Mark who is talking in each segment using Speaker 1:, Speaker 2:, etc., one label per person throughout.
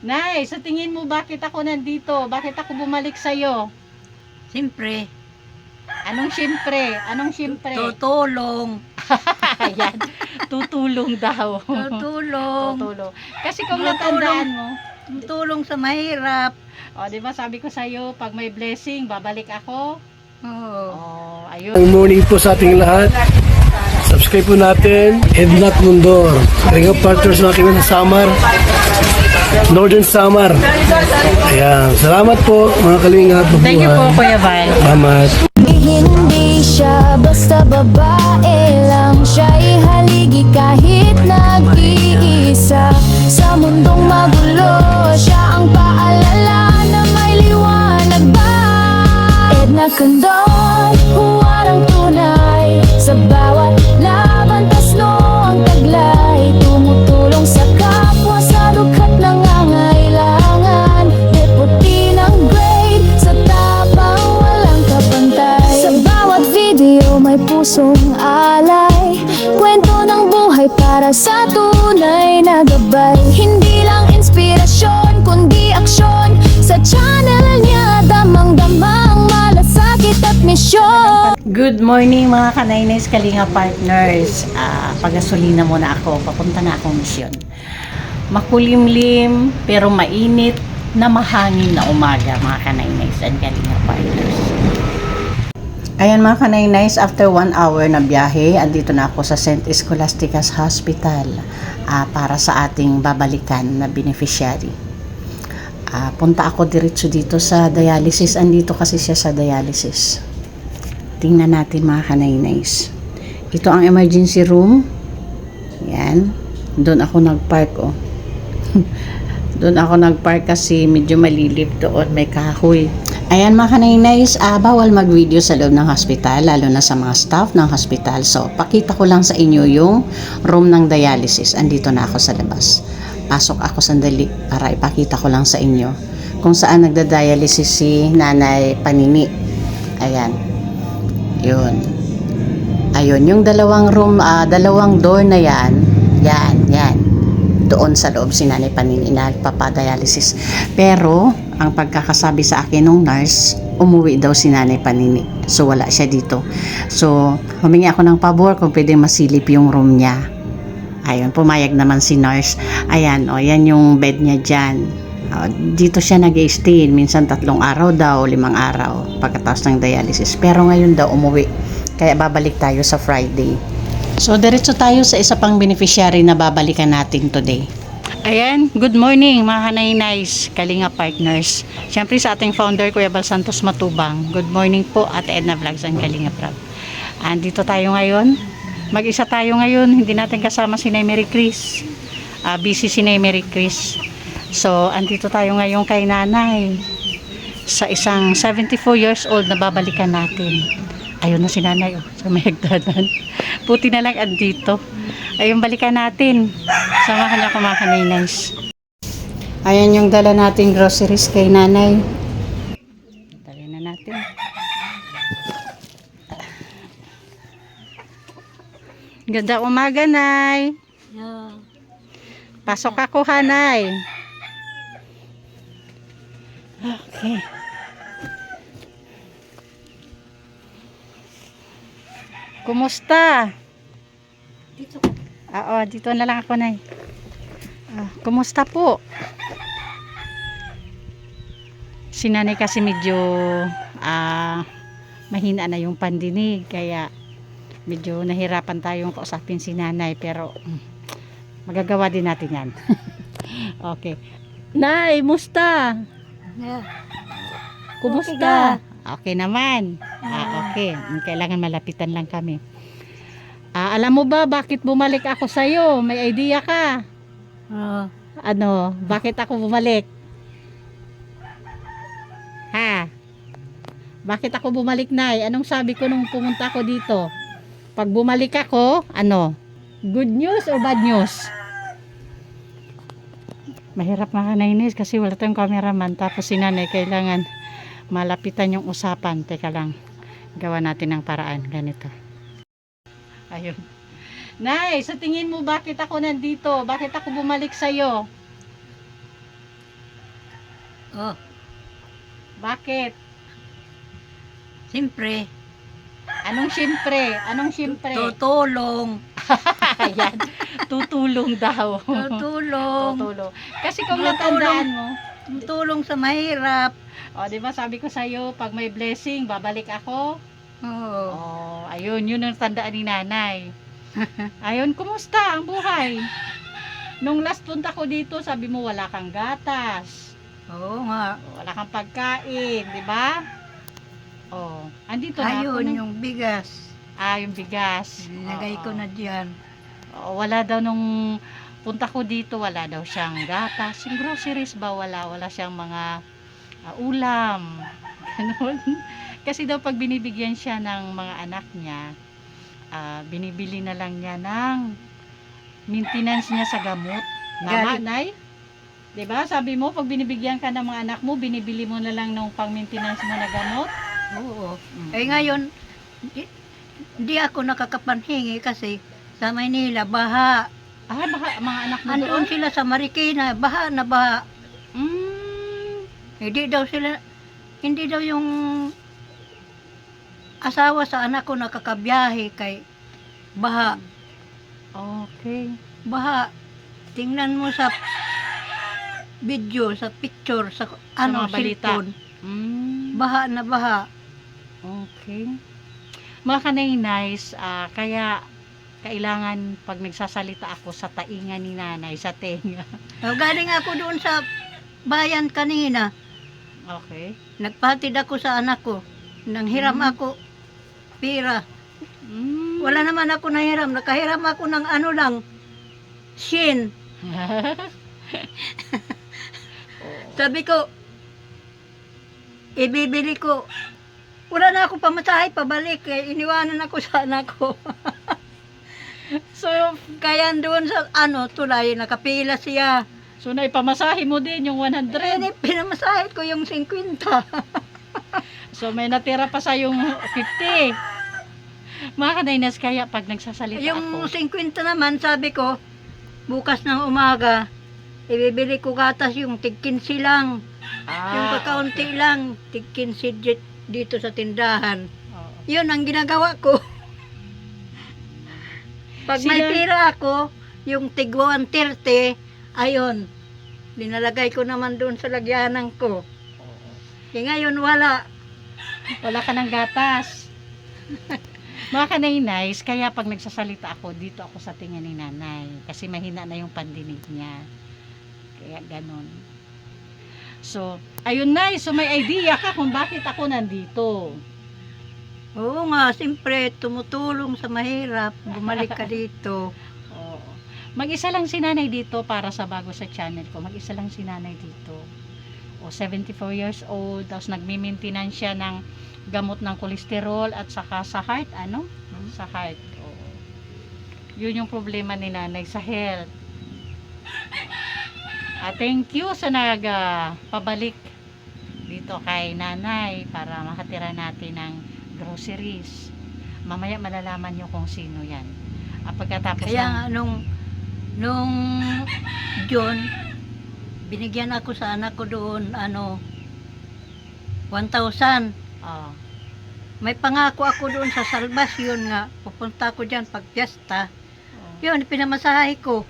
Speaker 1: Nay, sa tingin mo bakit ako nandito? Bakit ako bumalik sa'yo?
Speaker 2: Siyempre,
Speaker 1: Anong siyempre? Anong siyempre?
Speaker 2: tutulong.
Speaker 1: Ayan, tutulong daw.
Speaker 2: Tutulong.
Speaker 1: Tutulong. Kasi kung
Speaker 2: Tutulong.
Speaker 1: natandaan mo,
Speaker 2: Tutulong sa mahirap.
Speaker 1: o di ba sabi ko sa'yo, pag may blessing, babalik ako.
Speaker 2: Oo.
Speaker 1: Oh, ayun.
Speaker 3: Good morning po sa ating lahat. Subscribe po natin, Ednat Mundor. Kalinga Partners na kami sa Samar, Northern Samar. Ayan, salamat po mga kalinga.
Speaker 1: Thank you po, Kuya Val.
Speaker 3: Salamat.
Speaker 4: Hindi siya basta babae lang, siya'y haligi kahit nag-iisa. Sa mundong magulo, siya ang paalala na may liwanag ba? Edna Condon, huwarang tunay. Sa bawat laban, tasno ang taglay. Tumutulong sa kapwa sa dukha't nangangailangan. Deputy ng grade, sa tapang walang kapantay. Sa bawat video may pusong alay. Kwento ng buhay para sa tunay na gabay. Hindi lang inspirasyon, kundi aksyon. Sa channel niya, damang-damang malasakit at misyon.
Speaker 1: Good morning mga Kanaynays Kalinga Partners. Pagasolina muna ako, papunta na akong misyon. Makulimlim pero mainit na mahangin na umaga mga Kanaynays and Kalinga Partners. Ayan mga Kanaynays, after 1 hour na biyahe, andito na ako sa St. Scholastica's Hospital para sa ating babalikan na beneficiary. Punta ako diretso dito sa dialysis. Andito kasi siya sa dialysis. Tingnan natin mga Kanaynays. Ito ang emergency room. Yan. Doon ako nagpark oh. Doon ako nagpark kasi medyo malilip doon. May kahoy. Ayan mga Kanaynays, bawal mag-video sa loob ng hospital, lalo na sa mga staff ng hospital. So, pakita ko lang sa inyo yung room ng dialysis. Andito na ako sa labas. Pasok ako sandali para ipakita ko lang sa inyo kung saan nagda-dialysis si Nanay Panini. Ayan. Yun. Ayun, yung dalawang room, dalawang door na yan. Yan. Doon sa loob si Nanay Panini nagpapadialysis. Pero, ang pagkakasabi sa akin ng nurse, umuwi daw si Nanay Panini. So, wala siya dito. So, humingi ako ng pabor kung pwede masilip yung room niya. Ayun, pumayag naman si nurse. Ayan, yan yung bed niya dyan. Dito siya nag-stay. Minsan 3 araw daw, 5 araw pagkatapos ng dialysis. Pero ngayon daw umuwi. Kaya babalik tayo sa Friday. So, diretso tayo sa isa pang beneficiary na babalikan natin today. Ayan, good morning mga Kanaynays, Kalinga Partners. Siyempre sa ating founder, Kuya Bal Santos Matubang. Good morning po at Edna Vlogs and Kalinga Prab. Andito tayo ngayon. Mag-isa tayo ngayon. Hindi natin kasama si Nay Mary Chris. Busy si Nay Mary Chris. So, andito tayo ngayon kay Nanay. Sa isang 74 years old na babalikan natin. Ayun na si Nanay sa may hagdanan. Puti na lang andito. Ayun, balikan natin. Samahan niyo ako mga Kanaynays. Ayan yung dala nating groceries kay Nanay. Dali na natin. Ganda umaga, Nay.
Speaker 2: Yeah.
Speaker 1: Pasok ako, Hanay. Okay. Kumusta?
Speaker 2: Dito ka.
Speaker 1: Oo, dito na lang ako, Nay. Kumusta po? Si Nanay kasi medyo mahina na yung pandinig, kaya medyo nahirapan tayong kausapin si Nanay, pero magagawa din natin yan. Okay. Nay, musta?
Speaker 2: Yeah.
Speaker 1: Kumusta? Okay naman. Okay. Kailangan malapitan lang kami. Alam mo ba bakit bumalik ako sa'yo? May idea ka? Bakit ako bumalik? Ha? Bakit ako bumalik, Nay? Anong sabi ko nung pumunta ako dito? Pag bumalik ako, good news or bad news? Mahirap mga Kanaynays kasi wala tayong cameraman. Tapos si Nanay kailangan malapitan yung usapan. Teka lang. Gawa natin ng paraan. Ganito. Ayun. Nay, sa tingin mo bakit ako nandito? Bakit ako bumalik sa'yo?
Speaker 2: Oh,
Speaker 1: Bakit?
Speaker 2: siyempre,
Speaker 1: Anong siyempre? Anong siyempre?
Speaker 2: tutulong.
Speaker 1: Ayan, tutulong daw.
Speaker 2: Tutulong.
Speaker 1: Tutulong. Kasi kung
Speaker 2: Tutulong.
Speaker 1: natandaan mo,
Speaker 2: Tutulong sa mahirap.
Speaker 1: o di ba sabi ko sa'yo, pag may blessing, babalik ako.
Speaker 2: Oo.
Speaker 1: Oh, ayun, yun ang tandaan ni nanay. Ayun, kumusta ang buhay? Nung last punta ko dito, sabi mo wala kang gatas.
Speaker 2: Oo nga.
Speaker 1: Wala kang pagkain, di ba? Oh, andito na ako.
Speaker 2: Ayun, yung bigas.
Speaker 1: Yung bigas.
Speaker 2: Nilagay ko
Speaker 1: Oo.
Speaker 2: na diyan.
Speaker 1: Wala daw nung punta ko dito, wala daw siyang gatas. Yung groceries ba, wala siyang mga ulam. Ganun. Kasi daw pag binibigyan siya ng mga anak niya, binibili na lang niya ng maintenance niya sa gamot. Tama,
Speaker 2: Galing.
Speaker 1: Nay? Diba? Sabi mo, pag binibigyan ka ng mga anak mo, binibili mo na lang ng pang-maintenance mo na gamot.
Speaker 2: Oo.
Speaker 1: Mm.
Speaker 2: Eh ngayon, hindi ako nakakapanhingi kasi sa Maynila, baha.
Speaker 1: Baka mga anak mo
Speaker 2: Andoon
Speaker 1: doon?
Speaker 2: sila sa Marikina, baha na baha. Hindi daw yung asawa sa anak ko nakakabiyahe kay baha.
Speaker 1: Okay.
Speaker 2: Baha. Tingnan mo sa video, sa picture, sa
Speaker 1: mga balita.
Speaker 2: cellphone. Baha na baha.
Speaker 1: Okay. Mga kanay-nice, kaya kailangan pag nagsasalita ako sa tainga ni nanay, sa tenga.
Speaker 2: Galing ako doon sa bayan kanina.
Speaker 1: Okay.
Speaker 2: Nagpatid ako sa anak ko. Nanghiram ako pira. Wala naman ako nahiram. Nakahiram ako ng ano lang. Shin. Sabi ko, ibibili ko. Wala na ako pamasahe pabalik. Iniwanan ako sa anak ko. So, kaya doon sa tulay, nakapila siya.
Speaker 1: So, naipamasahe mo din yung 100.
Speaker 2: Pinamasahe ko yung 50.
Speaker 1: So, may natira pa sa yung 50. Mga kanay-nice, kaya pag nagsasalita
Speaker 2: Yung
Speaker 1: ako,
Speaker 2: 50 naman, sabi ko, bukas ng umaga, ibibili ko gatas yung tig-15 lang. Yung kakaunti lang, tig-15 dito sa tindahan.
Speaker 1: Oo.
Speaker 2: Yun ang ginagawa ko. Pag may
Speaker 1: Sila-
Speaker 2: pira ako, yung tig 130, ayun, linalagay ko naman doon sa lagyanan ko. Ngayon wala.
Speaker 1: Wala ka ng gatas. Mga kanay-nice, kaya pag nagsasalita ako, dito ako sa tingin ni nanay. Kasi mahina na yung pandinig niya. Kaya ganon. So, ayun na, so may idea ka kung bakit ako nandito.
Speaker 2: Oo nga, siyempre, tumutulong sa mahirap. Bumalik ka dito.
Speaker 1: Oo. Mag-isa lang si nanay dito para sa bago sa channel ko. Mag-isa lang si nanay dito. 74 years old, tapos nagmi-maintenance siya ng gamot ng kolesterol at saka sa heart, Sa heart. Oo. Yun yung problema ni nanay sa health. Thank you sa pabalik dito kay nanay para makatira natin ng groceries. Mamaya malalaman nyo kung sino yan. Pagkatapos
Speaker 2: Kaya nga, nung John, binigyan ako sa anak ko doon, 1,000.
Speaker 1: Oh,
Speaker 2: May pangako ako doon sa Salvacion nga, pupunta ako dyan pag piyesta.
Speaker 1: oh.
Speaker 2: Yun, pinamasahe ko.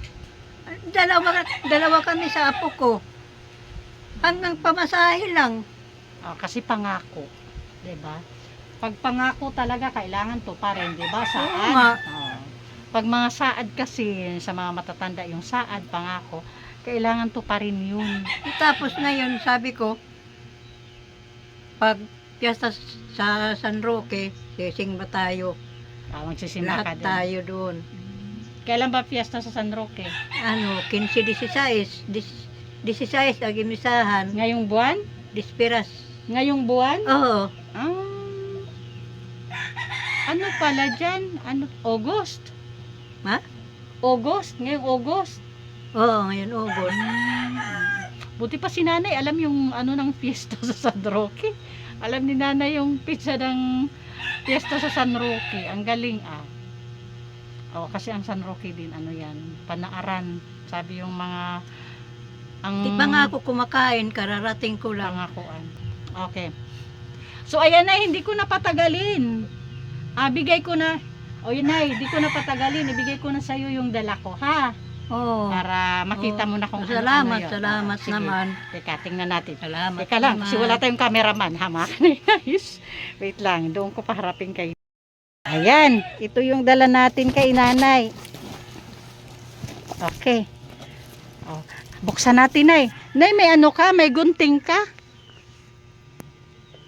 Speaker 2: Dalawa kami sa apo ko. Hanggang pamasahe lang.
Speaker 1: Kasi pangako, 'di ba? Pag pangako talaga kailangan to pa rin, 'di ba?
Speaker 2: Oo
Speaker 1: Saad.
Speaker 2: nga.
Speaker 1: Pag mga saad kasi sa mga matatanda yung saad, pangako, kailangan to pa rin 'yun.
Speaker 2: Tapos ngayon, sabi ko, pag piyesta sa San Roque, sising ba tayo?
Speaker 1: Magsisimba ka
Speaker 2: Lahat
Speaker 1: din.
Speaker 2: tayo doon.
Speaker 1: Kailan ba fiesta sa San Roque?
Speaker 2: 15-16 ang gimisahan.
Speaker 1: Ngayong buwan?
Speaker 2: Disperas.
Speaker 1: Ngayong buwan?
Speaker 2: Oo.
Speaker 1: Ano pala dyan? August?
Speaker 2: Ha?
Speaker 1: August? Ngayong August?
Speaker 2: Oo, ngayon August.
Speaker 1: Buti pa si nanay, alam yung ng fiesta sa San Roque. Alam ni nanay yung pizza ng fiesta sa San Roque. Ang galing kasi ang San Roque din, yan, panaaran. Sabi yung mga Ang
Speaker 2: Di pa nga ako kumakain, kararating ko lang.
Speaker 1: pangakuan. Okay. So ayan na, hindi ko na patagalin. Bigay ko na. O yun na, hindi ko na patagalin. Ibigay ko na sa'yo yung dala ko, ha?
Speaker 2: Oo.
Speaker 1: Para makita mo na kung
Speaker 2: Salamat,
Speaker 1: ano yun.
Speaker 2: salamat
Speaker 1: Sige.
Speaker 2: naman.
Speaker 1: Teka, tingnan natin.
Speaker 2: Salamat
Speaker 1: Teka lang,
Speaker 2: naman.
Speaker 1: kasi wala tayong cameraman, ha, mga kanaynays? Wait lang, doon ko paharapin kayo. Ayan, ito yung dala natin kay nanay. Okay. Oh, buksan natin, Nay. Nay, may ano ka? May gunting ka?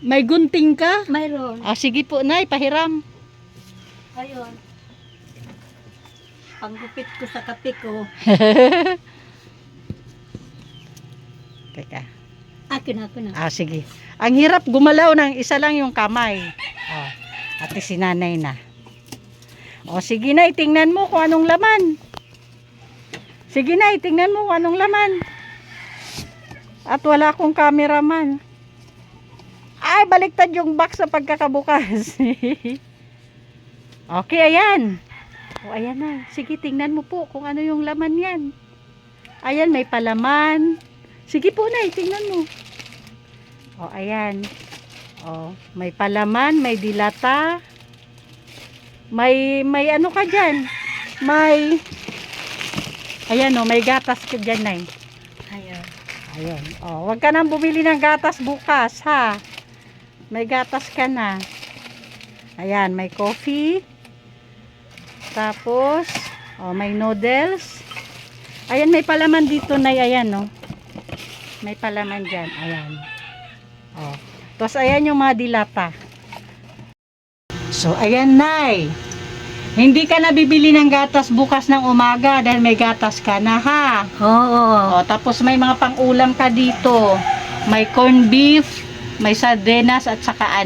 Speaker 1: May gunting ka?
Speaker 2: Mayroon.
Speaker 1: Sige po, Nay, pahiram.
Speaker 2: Ayun. Panggupit ko sa kape ko.
Speaker 1: Teka.
Speaker 2: Akin na.
Speaker 1: Sige. Ang hirap gumalaw ng isa lang yung kamay. Ate si nanay na. Sige, Nay, tingnan mo kung anong laman. Sige, Nay, tingnan mo kung anong laman. At wala akong cameraman. Ay, baliktad yung box sa pagkakabukas. Okay, ayan. Ayan na. Sige, tingnan mo po kung ano yung laman yan. Ayan, may palaman. Sige po, Nay, tingnan mo. Ayan. May palaman, may dilata. May ano ka dyan? Ayan, may gatas ka dyan, Nay. Ayun. Wag ka nang bumili ng gatas bukas, ha? May gatas ka na. Ayan, may coffee. Tapos, may noodles. Ayan, may palaman dito, Nay. Ayan, no? May palaman dyan. Ayan. Tapos, ayan yung mga dilata. So, ayan, Nay. Hindi ka na bibili ng gatas bukas ng umaga dahil may gatas ka na, ha?
Speaker 2: Oo.
Speaker 1: Tapos, may mga pang-ulam ka dito. May corned beef, may sardinas at saka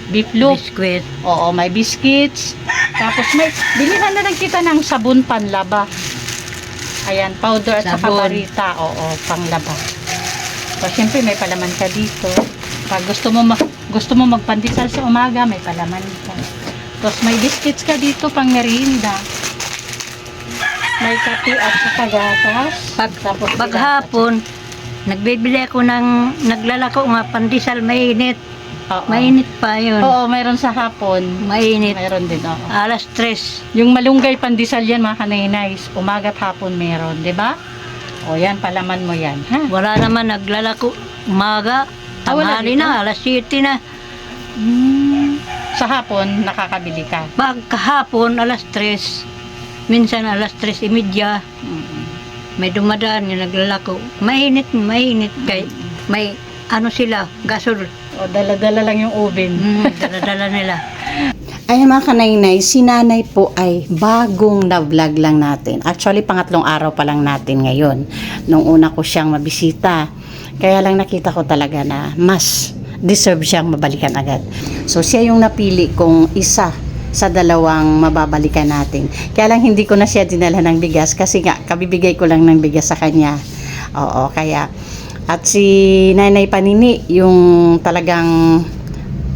Speaker 1: beef loaf.
Speaker 2: Biskwit.
Speaker 1: May biscuits. Tapos may bilihan na lang kita ng sabon panlaba. Ayan, powder at saka
Speaker 2: Sabon.
Speaker 1: barita. Panglaba. So syempre may palaman ka dito. Pag gusto mo magpandesal sa umaga, may palaman ka. Tapos may biscuits ka dito pang merienda. May kape at saka gatas. Tapos
Speaker 2: Paghapon, nagbibili ako naglalako nga pandesal, mainit.
Speaker 1: Oo.
Speaker 2: Mainit pa yun.
Speaker 1: Mayroon sa hapon.
Speaker 2: Mainit.
Speaker 1: Mayroon din,
Speaker 2: Alas 3.
Speaker 1: Yung malunggay pandesal yan, mga kanaynays. Umaga't hapon meron, di ba? Yan, palaman mo yan, ha?
Speaker 2: Wala naman naglalako umaga.
Speaker 1: Wala
Speaker 2: Tanghali
Speaker 1: dito?
Speaker 2: na, alas 7 na.
Speaker 1: Sa hapon, nakakabili ka.
Speaker 2: Pagkahapon, alas 3. Minsan alas 3:30. May dumadaan yung naglalako. Mainit. Kay, may ano sila, gasol.
Speaker 1: Dala-dala lang yung oven.
Speaker 2: Dala-dala nila.
Speaker 1: Ayan mga kanaynay, si nanay po ay bagong na-vlog lang natin. Actually, pangatlong araw pa lang natin ngayon. Nung una ko siyang mabisita. Kaya lang nakita ko talaga na mas deserve siyang mabalikan agad. So, siya yung napili kong isa sa dalawang mababalikan natin. Kaya lang hindi ko na siya dinala ng bigas kasi nga, kabibigay ko lang ng bigas sa kanya. Kaya, at si Nanay Panini, yung talagang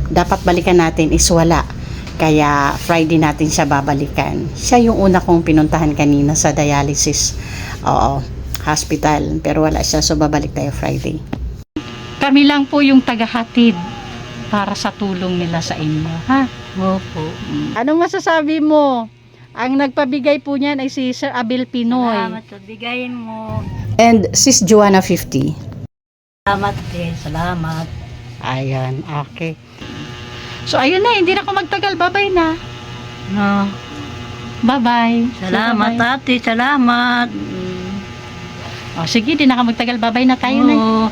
Speaker 1: dapat balikan natin is wala. Kaya Friday natin siya babalikan. Siya yung una kong pinuntahan kanina sa dialysis hospital. Pero wala siya, so babalik tayo Friday. Kami lang po yung tagahatid para sa tulong nila sa inyo, ha?
Speaker 2: Opo.
Speaker 1: Anong masasabi mo? Ang nagpabigay po niyan ay si Sir Abel Pinoy.
Speaker 2: Salamat sa bigayin mo.
Speaker 1: And Sis Joanna 50.
Speaker 2: Salamat din. Salamat.
Speaker 1: Ayan, okay. So, ayun na, hindi na ako magtagal. Bye-bye na.
Speaker 2: No.
Speaker 1: Bye-bye.
Speaker 2: Salamat, ate. Salamat.
Speaker 1: Sige, di na ako magtagal. Bye-bye na tayo na.
Speaker 2: Oo.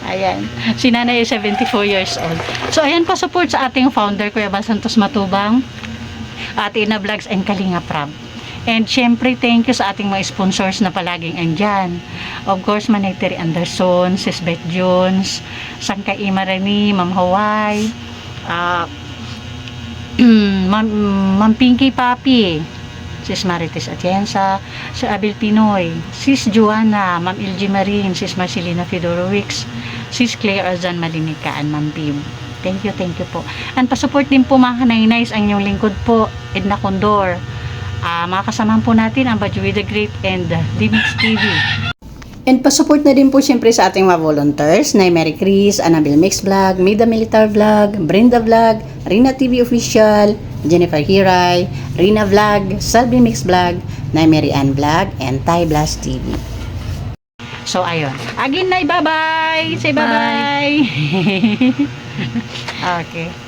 Speaker 1: Ayan. Si nanay is 74 years old. So, ayan pa support sa ating founder, Kuya Bal Santos Matubang, Ate Ina Vlogs and Kalinga Prab. And syempre, thank you sa ating mga sponsors na palaging andyan. Of course, Manay Terry Anderson, Sis Beth Jones, Sangka Imarani, Ma'am Hawaii, Ma'am Pinky Papi, Sis Marites Atienza, Sir Abel Pinoy, Sis Joanna, Ma'am Ilji Marin, Sis Marcelina Fedorowicz, Sis Claire Azan Malinika, and Ma'am Pim. Thank you po. And pasupport din po mga kanainays ang inyong lingkod po, Edna Condor. Mga kasamahan po natin ang Badyo with the Great and Dimix TV. And pasupport na din po siyempre sa ating mga volunteers na Mary Chris, Annabelle Mix Vlog, Mida Militar Vlog, Brenda Vlog, Rina TV Official, Jennifer Hiray, Rina Vlog, Salvi Mix Vlog, na Mary Ann Vlog, and Thai Blast TV. So, ayun. Again, Nay, bye-bye! Say bye-bye! Okay.